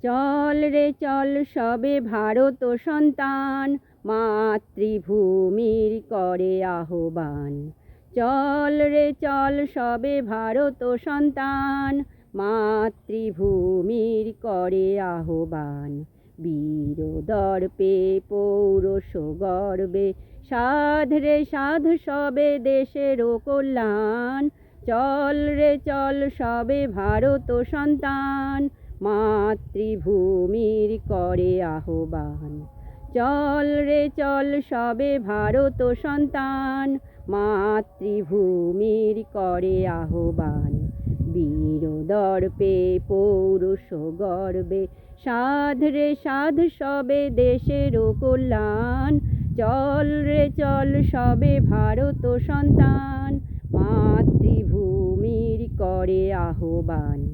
চল রে চল সবে ভারত সন্তান, মাতৃভূমির করে আহ্বান। চল রে চল সবে ভারত সন্তান, মাতৃভূমির করে আহ্বান। বীর দর্পে পৌরুষ গর্বে, সাধ রে সাধ সবে দেশেরও কল্যাণ। চল রে চল সবে ভারত সন্তান, মাতৃভূমির করে আহ্বান। চল রে চল সবে ভারত সন্তান, মাতৃভূমির করে আহ্বান। বীর দর্পে পৌরুষ গর্বে, সাধ রে সাধ সবে দেশেরও কল্যাণ। চল রে চল সবে ভারত সন্তান, মাতৃভূমির করে আহ্বান।